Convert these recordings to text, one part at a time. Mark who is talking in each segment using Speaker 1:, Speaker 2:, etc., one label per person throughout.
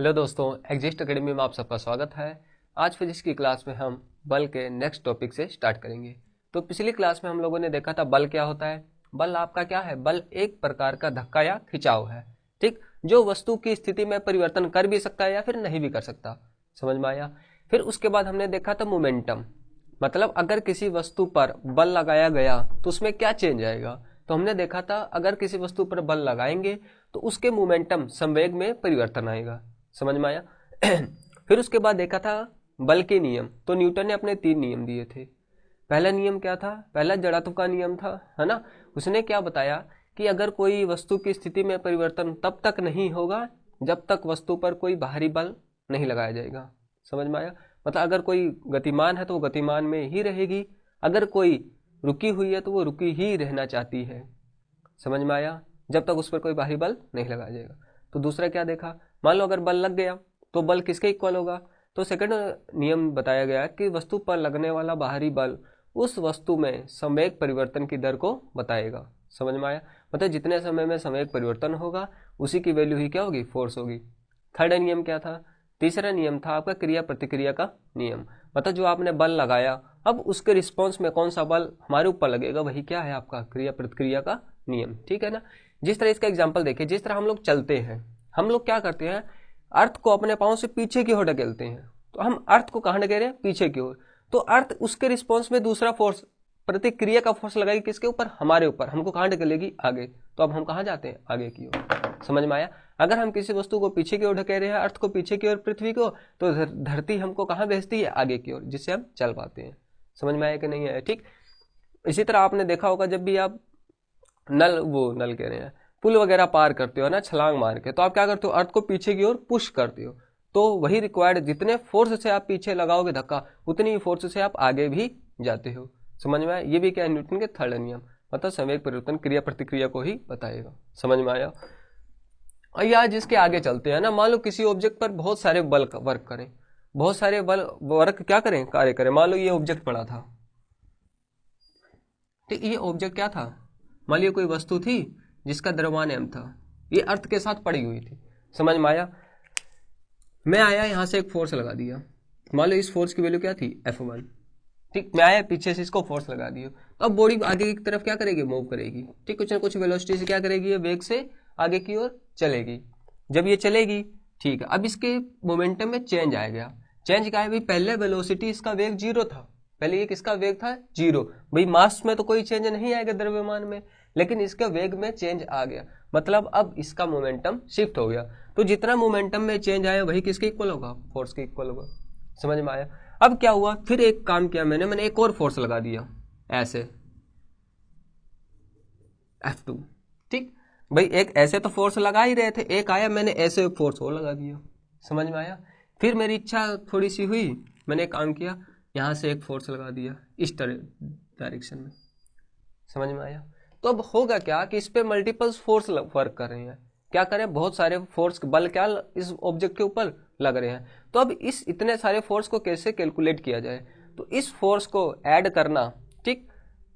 Speaker 1: Hello दोस्तों, exist academy में आप सबका स्वागत है। आज फिजिक्स की क्लास में हम बल के नेक्स्ट टॉपिक से स्टार्ट करेंगे। तो पिछली क्लास में हम लोगों ने देखा था बल क्या होता है। बल आपका क्या है? बल एक प्रकार का धक्का या खिंचाव है, ठीक, जो वस्तु की स्थिति में परिवर्तन कर भी सकता है या फिर नहीं भी कर सकता। समझ में आया? फिर उसके बाद हमने देखा था मोमेंटम, मतलब अगर किसी वस्तु पर बल लगाया गया तो उसमें क्या चेंज आएगा। तो हमने देखा था अगर किसी वस्तु पर बल लगाएंगे तो उसके मोमेंटम संवेग में परिवर्तन आएगा। समझ में आया? फिर उसके बाद देखा था बल के नियम। तो न्यूटन ने अपने 3 नियम दिए थे। पहला नियम क्या था? पहला जड़त्व का नियम था, है ना। उसने क्या बताया कि अगर कोई वस्तु की स्थिति में परिवर्तन तब तक नहीं होगा जब तक वस्तु पर कोई बाहरी बल नहीं लगाया जाएगा। समझ में आया? मतलब अगर कोई गतिमान है तो वो गतिमान में ही रहेगी, अगर कोई रुकी हुई है तो वो रुकी ही रहना चाहती है। समझ में आया? जब तक उस पर कोई बाहरी बल नहीं लगाया जाएगा। तो दूसरा क्या देखा? मान लो अगर बल लग गया तो बल किसके इक्वल होगा? तो सेकंड नियम बताया गया कि वस्तु पर लगने वाला बाहरी बल उस वस्तु में संवेग परिवर्तन की दर को बताएगा। समझ में आया? मतलब जितने समय में संवेग परिवर्तन होगा उसी की वैल्यू ही क्या होगी? फोर्स होगी। थर्ड नियम क्या था? तीसरा नियम था आपका क्रिया प्रतिक्रिया का नियम। मतलब जो आपने बल लगाया, अब उसके रिस्पॉन्स में कौन सा बल हमारे ऊपर लगेगा, वही क्या है? आपका क्रिया प्रतिक्रिया का नियम। ठीक है ना। जिस तरह इसका एग्जाम्पल देखिए, जिस तरह हम लोग चलते हैं, हम लोग क्या करते हैं, अर्थ को अपने पांव से पीछे की ओर ढकेलते हैं। तो हम अर्थ को कहां ढकेल रहे हैं? पीछे की ओर। तो अर्थ उसके रिस्पॉन्स में दूसरा फोर्स, प्रतिक्रिया का फोर्स लगाएगी किसके ऊपर? हमारे ऊपर। हमको कहां ढकेलेगी? आगे। तो अब हम कहां जाते हैं? आगे की ओर। समझ में आया? अगर हम किसी वस्तु को पीछे की ओर ढकेल रहे हैं, अर्थ को पीछे की ओर, पृथ्वी को, तो धरती हमको कहां भेजती है? आगे की ओर, जिससे हम चल पाते हैं। समझ में आया कि नहीं आया? ठीक। इसी तरह आपने देखा होगा जब भी आप नल कह रहे हैं, पुल वगैरह पार करते हो ना छलांग मार के, तो आप क्या करते हो? अर्थ को पीछे की ओर पुश करते हो। तो वही रिक्वायर्ड, जितने फोर्स से आप पीछे लगाओगे धक्का, उतनी ही फोर्स से आप आगे भी जाते हो। समझ में आया? ये भी क्या है? न्यूटन के थर्ड नियम, मतलब संवेग परिवर्तन क्रिया प्रतिक्रिया को ही बताएगा। समझ में आया? और यार जिसके आगे चलते हैं ना, मान लो किसी ऑब्जेक्ट पर बहुत सारे बल वर्क करें, बहुत सारे बल वर्क क्या करें? कार्य करें। मान लो ये ऑब्जेक्ट पड़ा था, तो ये ऑब्जेक्ट क्या था? मान लो कोई वस्तु थी जिसका द्रव्यमान m था, ये अर्थ के साथ पड़ी हुई थी। समझ में आया? मैं आया यहां से एक फोर्स लगा दिया, मान लो इस फोर्स की वैल्यू क्या थी? F1। ठीक, मैं आया पीछे से इसको फोर्स लगा दिया, तो अब बॉडी आगे की तरफ क्या करेगी? मूव करेगी। ठीक, कुछ ना कुछ वेलोसिटी से क्या करेगी? ये वेग से आगे की ओर चलेगी। जब ये चलेगी, ठीक है, अब इसके मोमेंटम में चेंज आ गया। चेंज क्या है भाई? पहले वेलोसिटी इसका वेग 0 था, पहले ये किसका वेग था? 0। भाई मास में तो कोई चेंज नहीं आएगा द्रव्यमान में, लेकिन इसका वेग में चेंज आ गया, मतलब अब इसका मोमेंटम शिफ्ट हो गया। तो जितना मोमेंटम में चेंज आया वही किसके इक्वल होगा? फोर्स के इक्वल होगा। समझ में आया? अब क्या हुआ? फिर एक काम किया मैंने एक और फोर्स लगा दिया, ऐसे F2। ठीक भाई, एक ऐसे तो फोर्स लगा ही रहे थे, एक आया मैंने ऐसे फोर्स और लगा दिया। समझ में आया? फिर मेरी इच्छा थोड़ी सी हुई, मैंने एक काम किया, यहां से एक फोर्स लगा दिया इस डायरेक्शन में। समझ में आया? तो अब होगा क्या कि इस पे मल्टीपल्स फोर्स वर्क कर रहे हैं। क्या करें? बहुत सारे फोर्स बल क्या इस ऑब्जेक्ट के ऊपर लग रहे हैं। तो अब इस इतने सारे फोर्स को कैसे कैलकुलेट किया जाए? तो इस फोर्स को ऐड करना, ठीक,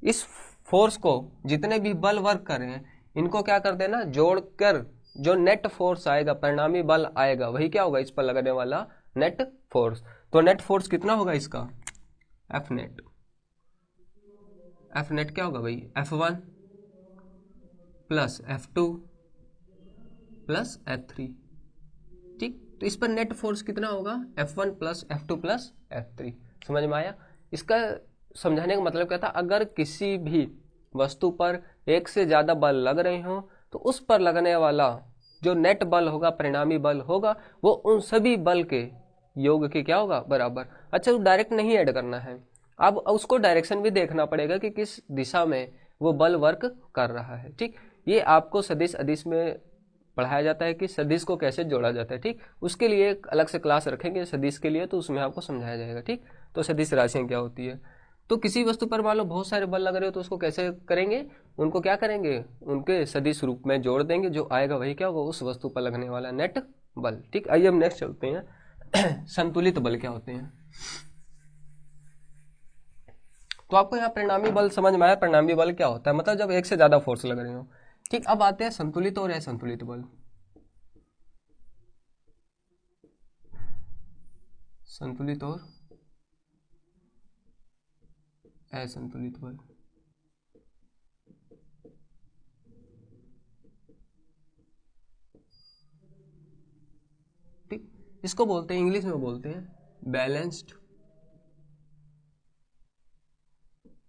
Speaker 1: इस फोर्स को जितने भी बल वर्क कर रहे हैं इनको क्या कर देना? जोड़कर जो नेट फोर्स आएगा, परिणामी बल आएगा, वही क्या होगा? इस पर लगने वाला नेट फोर्स। तो नेट फोर्स कितना होगा इसका? F net. एफ नेट क्या होगा भाई? F1 plus F2 plus F3। ठीक, तो इस पर नेट फोर्स कितना होगा? F1 plus F2 plus F3। समझ में आया? इसका समझाने का मतलब क्या था? अगर किसी भी वस्तु पर एक से ज्यादा बल लग रहे हो तो उस पर लगने वाला जो नेट बल होगा, परिणामी बल होगा, वो उन सभी बल के योग के क्या होगा? बराबर। अच्छा, तो डायरेक्ट नहीं ऐड करना है, अब उसको डायरेक्शन भी देखना पड़ेगा कि किस दिशा में वो बल वर्क कर रहा है। ठीक, ये आपको सदिश अदिश में पढ़ाया जाता है कि सदिश को कैसे जोड़ा जाता है। ठीक, उसके लिए एक अलग से क्लास रखेंगे सदिश के लिए, तो उसमें आपको समझाया जाएगा। ठीक, तो सदिश राशियां क्या होती है। तो किसी वस्तु पर मान लो बहुत सारे बल लग रहे हो तो उसको कैसे करेंगे? उनको क्या करेंगे? उनके सदिश रूप में जोड़ देंगे, जो आएगा वही क्या होगा? उस वस्तु पर लगने वाला नेट बल। ठीक, आइए हम नेक्स्ट चलते हैं। संतुलित बल क्या होते हैं? तो आपको यहाँ परिणामी बल समझ में आया? परिणामी बल क्या होता है? मतलब जब एक से ज्यादा फोर्स लग रहे हो। ठीक, अब आते हैं संतुलित और असंतुलित बल। संतुलित और असंतुलित बल। ठीक, इसको बोलते हैं, इंग्लिश में बोलते हैं बैलेंस्ड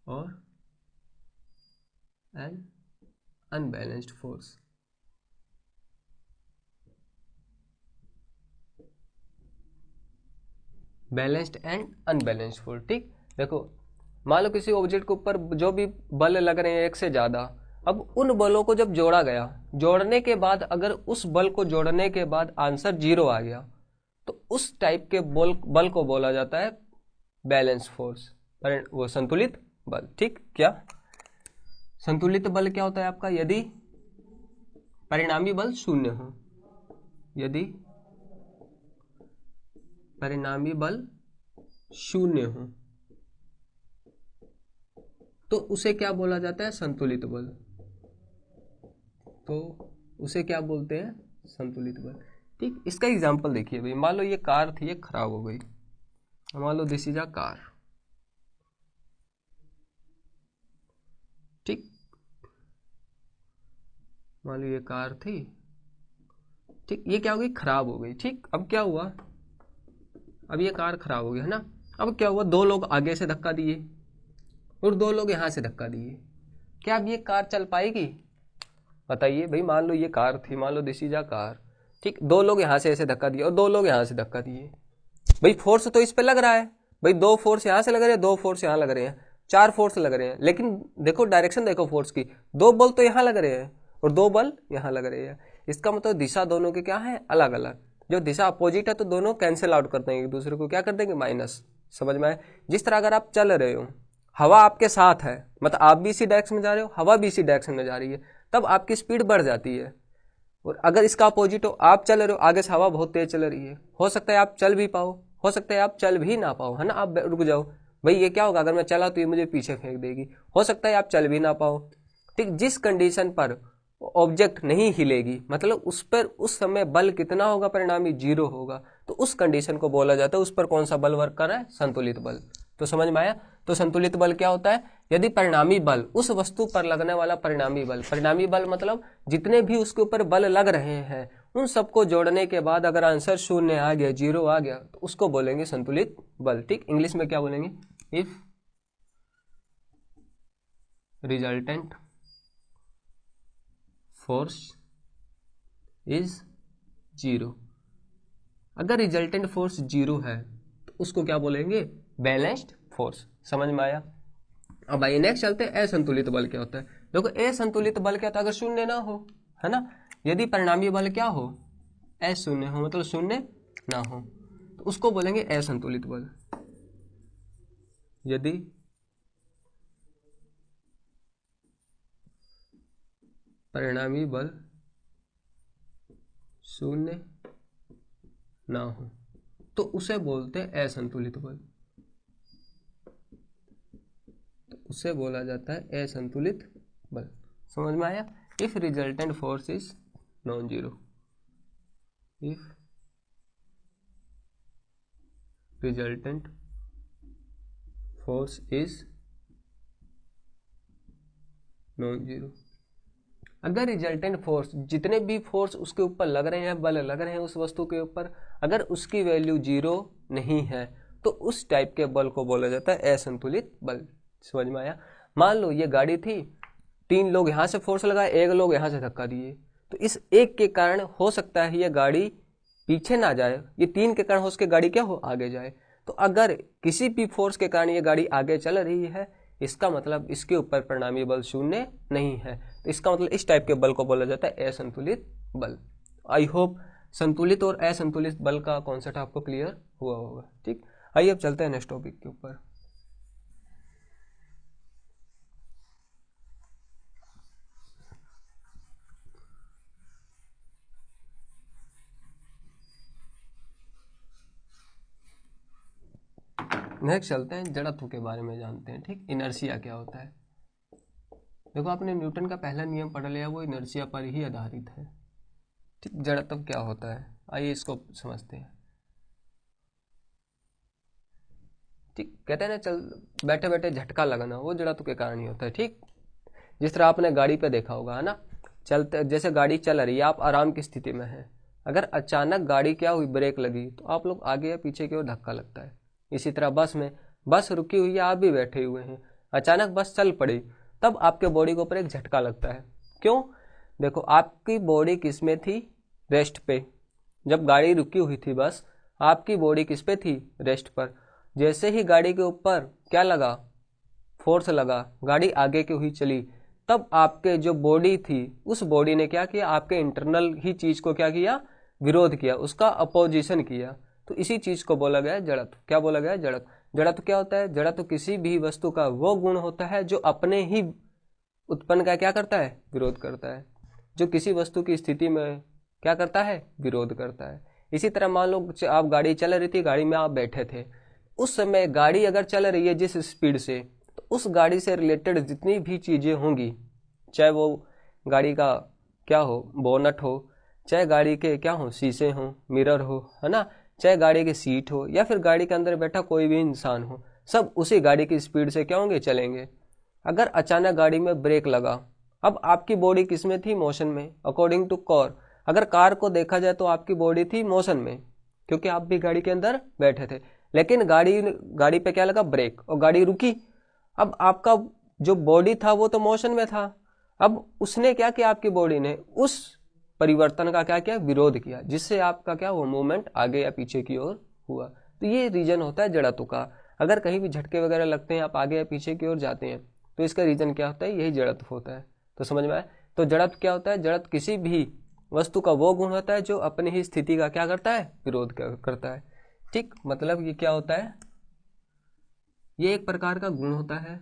Speaker 1: और and unbalanced force. Balanced and unbalanced force. ठीक, देखो मान लो किसी ऑब्जेक्ट के ऊपर जो भी बल लग रहे हैं एक से ज्यादा, अब उन बलों को जब जोड़ा गया, जोड़ने के बाद अगर उस बल को जोड़ने के बाद आंसर 0 आ गया तो उस टाइप के बल को बोला जाता है बैलेंस फोर्स, वो संतुलित बल। ठीक, क्या संतुलित बल क्या होता है आपका? यदि परिणामी बल शून्य हो, यदि परिणामी बल शून्य हो तो उसे क्या बोला जाता है? संतुलित बल। तो उसे क्या बोलते हैं? संतुलित बल। ठीक, इसका एग्जांपल देखिए भाई, मान लो ये कार थी, ये खराब हो गई, मान लो दिस इज अ कार। ठीक, मान लो ये कार थी, ठीक, ये क्या हो गई? खराब हो गई। ठीक, अब क्या हुआ? अब ये कार खराब हो गई है ना, अब क्या हुआ? दो लोग आगे से धक्का दिए और दो लोग यहां से धक्का दिए, क्या अब ये कार चल पाएगी? बताइए भाई, मान लो ये कार थी, मान लो दिस इज अ कार, ठीक, दो लोग यहां से ऐसे धक्का दिए और दो लोग यहां से धक्का दिए, भाई फोर्स तो इस पे लग रहा है, भाई दो फोर्स यहां से लग रहे हैं, दो फोर्स यहां लग रहे हैं, चार फोर्स लग रहे हैं, लेकिन देखो डायरेक्शन देखो फोर्स की, दो बल तो यहां लग रहे हैं और दो बल यहां लग रहे हैं। इसका मतलब दिशा दोनों के क्या है? अलग अलग। जो दिशा अपोजिट है तो दोनों कैंसिल आउट कर देंगे, एक दूसरे को क्या कर देंगे? माइनस। समझ में आए? जिस तरह अगर आप चल रहे हो, हवा आपके साथ है, मतलब आप भी इसी डायरेक्शन में जा रहे हो, हवा भी इसी डायरेक्शन में जा रही है, तब आपकी स्पीड बढ़ जाती है। और अगर इसका अपोजिट हो, आप चल रहे हो, आगे से हवा बहुत तेज चल रही है, हो सकता है आप चल भी पाओ, हो सकता है आप चल भी ना पाओ, है ना, आप रुक जाओ, भाई ये क्या होगा? अगर मैं चला तो ये मुझे पीछे फेंक देगी, हो सकता है आप चल भी ना पाओ। ठीक, जिस कंडीशन पर ऑब्जेक्ट नहीं हिलेगी, मतलब उस पर उस समय बल कितना होगा? परिणामी 0 होगा, तो उस कंडीशन को बोला जाता है उस पर कौन सा बल वर्क कर रहा है? संतुलित बल। तो समझ में आया? तो संतुलित बल क्या होता है? यदि परिणामी बल, उस वस्तु पर लगने वाला परिणामी बल, परिणामी बल मतलब जितने भी उसके ऊपर बल लग रहे हैं उन सबको जोड़ने के बाद अगर आंसर 0 आ गया, 0 आ गया, तो उसको बोलेंगे संतुलित बल। ठीक, इंग्लिश में क्या बोलेंगे? इफ रिजल्टेंट फोर्स इज 0, अगर रिजल्टेंट फोर्स 0 है तो उसको क्या बोलेंगे? Balanced force. समझ में आया? अब आइए नेक्स्ट चलते हैं, असंतुलित बल क्या होता है। देखो असंतुलित बल क्या होता है? अगर शून्य ना हो, है ना, यदि परिणामी बल क्या हो? अशून्य हो, मतलब शून्य ना हो, तो उसको बोलेंगे असंतुलित बल। यदि परिणामी बल शून्य ना हो तो उसे बोलते हैं असंतुलित बल, तो उसे बोला जाता है असंतुलित बल। समझ में आया? If resultant force is non zero, if resultant force is non zero, अगर रिजल्टेंट फोर्स, जितने भी फोर्स उसके ऊपर लग रहे हैं, बल लग रहे हैं उस वस्तु के ऊपर, अगर उसकी वैल्यू 0 नहीं है तो उस टाइप के बल को बोला जाता है असंतुलित बल। समझ में आया? मान लो ये गाड़ी थी, 3 लोग यहां से फोर्स लगाए, 1 लोग यहां से धक्का दिए, तो इस एक के कारण हो सकता है ये गाड़ी पीछे ना जाए, ये 3 के कारण हो सके गाड़ी क्या हो? आगे जाए। तो अगर किसी भी फोर्स के कारण ये गाड़ी आगे चल रही है, इसका मतलब इसके ऊपर परिणामी बल 0 नहीं है, तो इसका मतलब इस टाइप के बल को बोला जाता है असंतुलित बल। आई होप संतुलित और असंतुलित बल का कॉन्सेप्ट आपको क्लियर हुआ होगा। ठीक, आइए अब चलते हैं नेक्स्ट टॉपिक के ऊपर। नेक्स्ट चलते हैं, जड़त्व के बारे में जानते हैं। ठीक, इनर्शिया क्या होता है? देखो आपने न्यूटन का पहला नियम पढ़ लिया, वो इनर्शिया पर ही आधारित है। ठीक, जड़त्व क्या होता है? आइए इसको समझते हैं। ठीक, कहते हैं ना चल बैठे बैठे झटका लगना, वो जड़त्व के कारण ही होता है। ठीक, जिस तरह आपने गाड़ी पे देखा होगा, है ना, चलते जैसे गाड़ी चल रही है, आप आराम की स्थिति में है, अगर अचानक गाड़ी क्या हुई, ब्रेक लगी, तो आप लोग आगे या पीछे की ओर धक्का लगता है। इसी तरह बस में, बस रुकी हुई है, आप भी बैठे हुए हैं, अचानक बस चल पड़ी, तब आपके बॉडी के ऊपर एक झटका लगता है। क्यों? देखो, आपकी बॉडी किस में थी? रेस्ट पे। जब गाड़ी रुकी हुई थी बस, आपकी बॉडी किस पे थी? रेस्ट पर। जैसे ही गाड़ी के ऊपर क्या लगा? फोर्स लगा, गाड़ी आगे की हुई चली, तब आपके जो बॉडी थी, उस बॉडी ने क्या किया? आपके इंटरनल ही चीज को क्या किया? विरोध किया, उसका अपोजिशन किया। तो इसी चीज को बोला गया है जड़त्व। क्या बोला गया है? जड़त्व। जड़त्व क्या होता है? जड़त्व किसी भी वस्तु का वो गुण होता है जो अपने ही उत्पन्न का क्या करता है? विरोध करता है। जो किसी वस्तु की स्थिति में क्या करता है? विरोध करता है। इसी तरह मान लो आप गाड़ी चल रही थी, गाड़ी में आप बैठे थे, उस समय गाड़ी अगर चल रही है जिस स्पीड से, तो उस गाड़ी से रिलेटेड जितनी भी चीजें होंगी, चाहे वो गाड़ी का क्या हो, बोनट हो, चाहे गाड़ी के क्या हो, शीशे हो, मिरर हो, है ना, चाहे गाड़ी की सीट हो, या फिर गाड़ी के अंदर बैठा कोई भी इंसान हो, सब उसी गाड़ी की स्पीड से क्या होंगे? चलेंगे। अगर अचानक गाड़ी में ब्रेक लगा, अब आपकी बॉडी किस में थी? मोशन में। अकॉर्डिंग टू कार, अगर कार को देखा जाए तो आपकी बॉडी थी मोशन में, क्योंकि आप भी गाड़ी के अंदर बैठे थे। लेकिन गाड़ी पे क्या लगा? ब्रेक, और गाड़ी रुकी। अब आपका जो बॉडी था वो तो मोशन में था, अब उसने क्या किया? आपकी बॉडी ने उस परिवर्तन का क्या किया? विरोध किया, जिससे आपका क्या हुआ? मूवमेंट आगे या पीछे की ओर हुआ। तो ये रीजन होता है जड़त्व का। अगर कहीं भी झटके वगैरह लगते हैं, आप आगे या पीछे की ओर जाते हैं, तो इसका रीजन क्या होता है? यही जड़त्व होता है। तो समझ में आया? तो जड़त्व क्या होता है? जड़त्व किसी भी वस्तु का वो गुण होता है जो अपनी ही स्थिति का क्या करता है? विरोध करता है। ठीक, मतलब ये क्या होता है? ये एक प्रकार का गुण होता है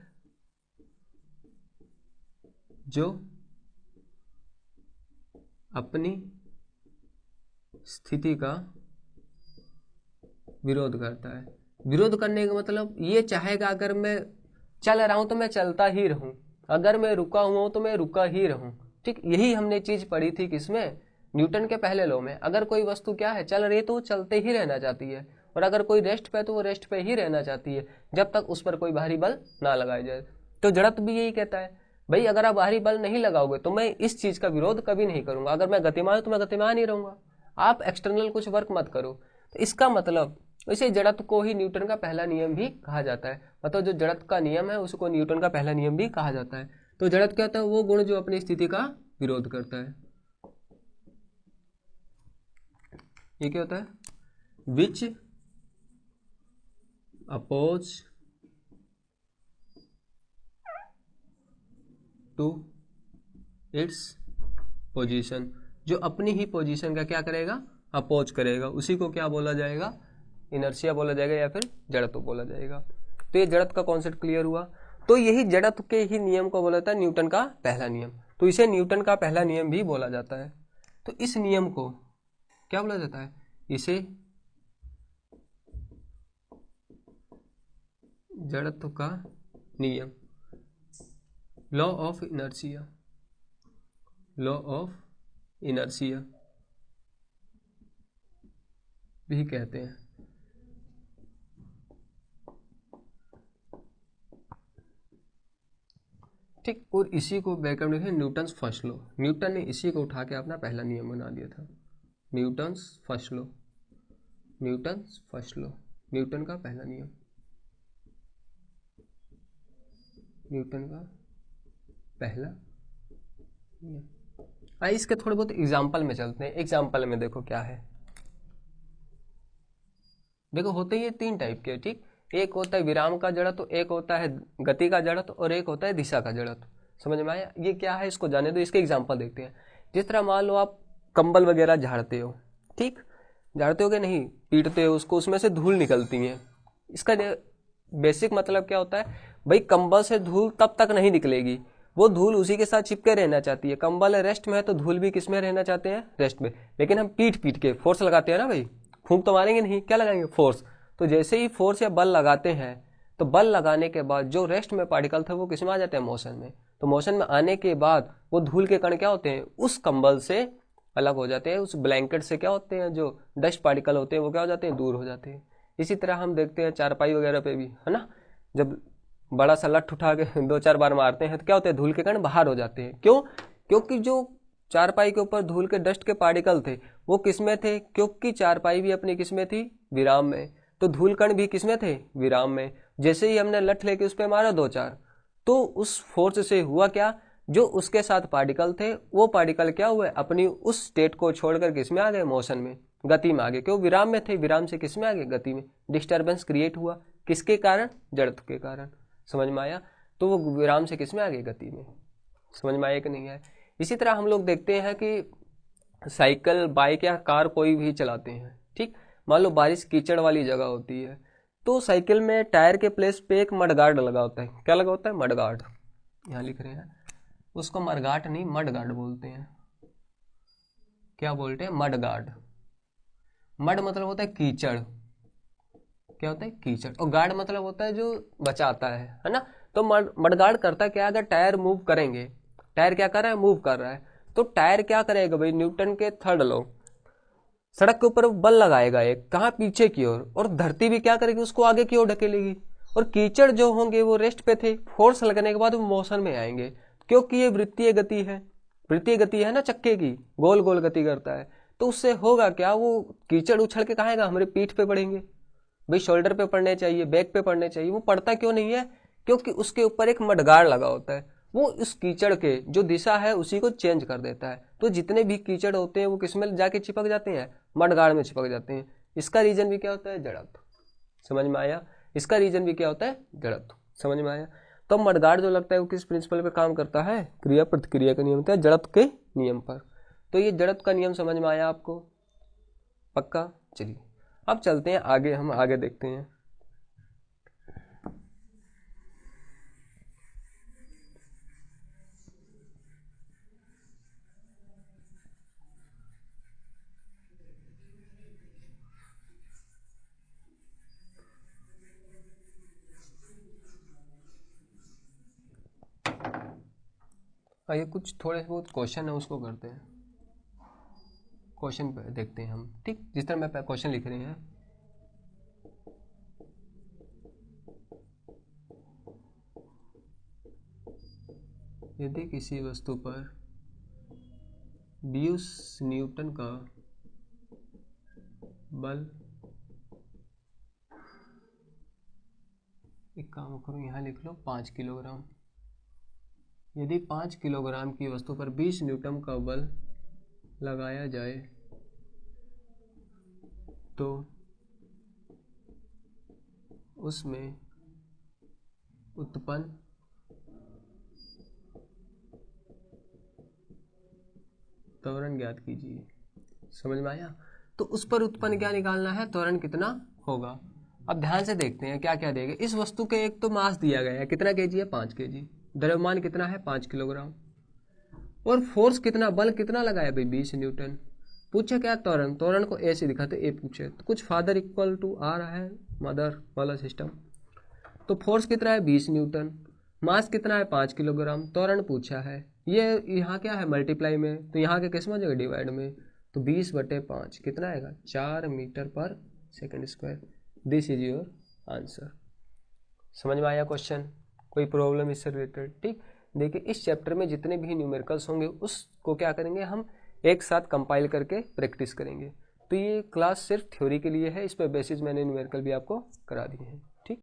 Speaker 1: जो अपनी स्थिति का विरोध करता है। विरोध करने का मतलब ये चाहेगा, अगर मैं चल रहा हूं तो मैं चलता ही रहूं, अगर मैं रुका हुआ हूं तो मैं रुका ही रहूं। ठीक, यही हमने चीज पढ़ी थी किसमें? न्यूटन के पहले लॉ में। अगर कोई वस्तु क्या है? चल रही है, तो वो चलते ही रहना चाहती है, और अगर कोई रेस्ट पे, तो वो रेस्ट पे ही रहना चाहती है, जब तक उस पर कोई बाहरी बल ना लगाया जाए। तो जड़त्व भी यही कहता है, भाई अगर आप बाहरी बल नहीं लगाओगे तो मैं इस चीज का विरोध कभी नहीं करूंगा। अगर मैं गतिमान हूं तो मैं गतिमान ही रहूंगा, आप एक्सटर्नल कुछ वर्क मत करो। तो इसका मतलब इसे जड़त्व को ही न्यूटन का पहला नियम भी कहा जाता है। मतलब जो जड़त्व का नियम है उसको न्यूटन का पहला नियम भी कहा जाता है। तो जड़त्व क्या होता है? वो गुण जो अपनी स्थिति का विरोध करता है। ये क्या होता है? Which oppose to its position, जो अपनी ही पोजीशन का क्या करेगा? अपोज करेगा, उसी को क्या बोला जाएगा? इनर्शिया बोला जाएगा, या फिर जड़त्व बोला जाएगा। तो ये जड़त्व का कॉन्सेप्ट क्लियर हुआ। तो यही जड़त्व के ही नियम को बोला जाता है न्यूटन का पहला नियम। तो इसे न्यूटन का पहला नियम भी बोला जाता है। तो इस नियम को क्या बोला जाता है? इसे जड़त्व का नियम, law of inertia, law of inertia भी कहते हैं। ठीक, और इसी को बैकग्राउंड लिखे न्यूटन्स फर्स्ट लॉ। न्यूटन ने इसी को उठा के अपना पहला नियम बना दिया था, Newton's first law. Newton's first law, Newton का पहला नियम, न्यूटन का पहला नियम। आइए इसके थोड़े बहुत एग्जाम्पल में चलते हैं। एग्जाम्पल में देखो क्या है। देखो होते ही तीन टाइप के, ठीक, एक होता है विराम का जड़त्व, एक होता है गति का जड़त्व, और एक होता है दिशा का जड़त्व। समझ में आया? ये क्या है इसको जाने दो, इसके एग्जाम्पल देखते हैं। जिस तरह मान लो आप कंबल वगैरह झाड़ते हो, ठीक, झाड़ते हो कि नहीं, पीटते हो उसको, उसमें से धूल निकलती है। इसका बेसिक मतलब क्या होता है? भाई कंबल से धूल तब तक नहीं निकलेगी, वो धूल उसी के साथ चिपके रहना चाहती है। कंबल रेस्ट में है तो धूल भी किस में रहना चाहते हैं? रेस्ट में। लेकिन हम पीट पीट के फोर्स लगाते हैं ना भाई, फूंक तो मारेंगे नहीं, क्या लगाएंगे? फोर्स। तो जैसे ही फोर्स या बल लगाते हैं, तो बल लगाने के बाद जो रेस्ट में पार्टिकल थे वो किस में आ जाते हैं? मोशन में। तो मोशन में आने के बाद वो धूल के कण क्या होते हैं? उस कंबल से अलग हो जाते हैं, उस ब्लैंकेट से क्या होते हैं? जो डस्ट पार्टिकल होते हैं वो क्या हो जाते हैं? दूर हो जाते हैं। इसी तरह हम देखते हैं चारपाई वगैरह पे भी, है ना, जब बड़ा सा लठ उठा के 2-4 बार मारते हैं तो क्या होता है, धूल के कण बाहर हो जाते हैं। क्यों? क्योंकि जो चारपाई के ऊपर धूल के डस्ट के पार्टिकल थे वो किस में थे, क्योंकि चारपाई भी अपनी किस में थी, विराम में, तो धूल कण भी किस में थे, विराम में। जैसे ही हमने लठ लेके उस पर मारा 2-4, तो उस फोर्स से हुआ क्या, जो उसके साथ पार्टिकल थे वो पार्टिकल क्या हुए, अपनी उस स्टेट को छोड़कर किस में आ गए, मोशन में, गति में आ गए। क्यों? विराम में थे, विराम से किस में आ गए, गति में। डिस्टर्बेंस क्रिएट हुआ, किसके कारण, जड़त्व के कारण। समझ में आया? तो वो विराम से किस में आ गए, गति में। समझ में आया कि नहीं है? इसी तरह हम लोग देखते हैं कि साइकिल, बाइक या कार कोई भी चलाते हैं, ठीक। मान लो बारिश कीचड़ वाली जगह होती है, तो साइकिल में टायर के प्लेस पे एक मडगार्ड लगा होता है। क्या लगा होता है? मडगार्ड। यहाँ लिख रहे हैं, उसको मडगार्ड नहीं मडगार्ड बोलते हैं। क्या बोलते हैं? मडगार्ड। मड मतलब होता है कीचड़, क्या होता है, कीचड़, और गार्ड मतलब होता है जो बचाता है ना। तो मडगार्ड करता क्या, अगर टायर मूव करेंगे, टायर क्या कर रहा है, मूव कर रहा है, तो टायर क्या करेगा भाई, न्यूटन के थर्ड लॉ, सड़क के ऊपर बल लगाएगा एक, कहाँ, पीछे की ओर, और धरती भी क्या करेगी, उसको आगे की ओर ढकेलेगी। और कीचड़ जो होंगे वो रेस्ट पे थे, फोर्स लगने के बाद वो मोशन में आएंगे, क्योंकि ये वृत्तीय गति है, वृत्तीय गति है ना, चक्के की गोल गोल गति करता है। तो उससे होगा क्या, वो कीचड़ उछल के कहाँ आएगा, हमारे पीठ पे पड़ेंगे भाई, शोल्डर पे पड़ने चाहिए, बैक पे पड़ने चाहिए। वो पड़ता क्यों नहीं है, क्योंकि उसके ऊपर एक मडगार्ड लगा होता है, वो उस कीचड़ के जो दिशा है उसी को चेंज कर देता है। तो जितने भी कीचड़ होते हैं वो किसमें जाके चिपक जाते हैं, मडगार्ड में चिपक जाते हैं। इसका रीजन भी क्या होता है, जड़त्व। समझ में आया? इसका रीजन भी क्या होता है, जड़त्व। समझ में आया? तो मडगार्ड जो लगता है वो किस प्रिंसिपल पे काम करता है, क्रिया प्रतिक्रिया का नियम होता है, जड़त्व के नियम पर। तो ये जड़त्व का नियम समझ में आया आपको, पक्का? चलिए अब चलते हैं आगे, हम आगे देखते हैं। ये कुछ थोड़े बहुत क्वेश्चन है, उसको करते हैं, क्वेश्चन देखते हैं हम, ठीक। जिस तरह मैं क्वेश्चन लिख रहे हैं, यदि किसी वस्तु पर 20 न्यूटन का बल, एक काम करो यहाँ लिख लो 5 किलोग्राम, यदि 5 किलोग्राम की वस्तु पर 20 न्यूटन का बल लगाया जाए तो उसमें उत्पन्न त्वरण ज्ञात कीजिए। समझ में आया? तो उस पर उत्पन्न क्या निकालना है, त्वरण कितना होगा। अब ध्यान से देखते हैं क्या क्या देगा। इस वस्तु के एक तो मास दिया गया है, कितना केजी है, 5 केजी, द्रव्यमान कितना है, 5 किलोग्राम, और फोर्स कितना, बल कितना लगाया भाई, 20 न्यूटन। पूछे क्या, त्वरण, त्वरण को ऐसे दिखाते, ए पूछे तो कुछ फादर इक्वल टू आ रहा है, मदर वाला सिस्टम। तो फोर्स कितना है, 20 न्यूटन, मास कितना है, 5 किलोग्राम, त्वरण पूछा है। ये यहाँ क्या है, मल्टीप्लाई में, तो यहाँ के किस में हो जाएगा, डिवाइड में, तो 20/5 कितना आएगा, 4 मीटर पर second square. This is your answer. समझ में आया क्वेश्चन? कोई प्रॉब्लम इससे रिलेटेड? ठीक। देखिए इस चैप्टर में जितने भी न्यूमेरिकल्स होंगे उसको क्या करेंगे, हम एक साथ कंपाइल करके प्रैक्टिस करेंगे। तो ये क्लास सिर्फ थ्योरी के लिए है, इस पर बेसिस मैंने न्यूमेरिकल भी आपको करा दिए हैं।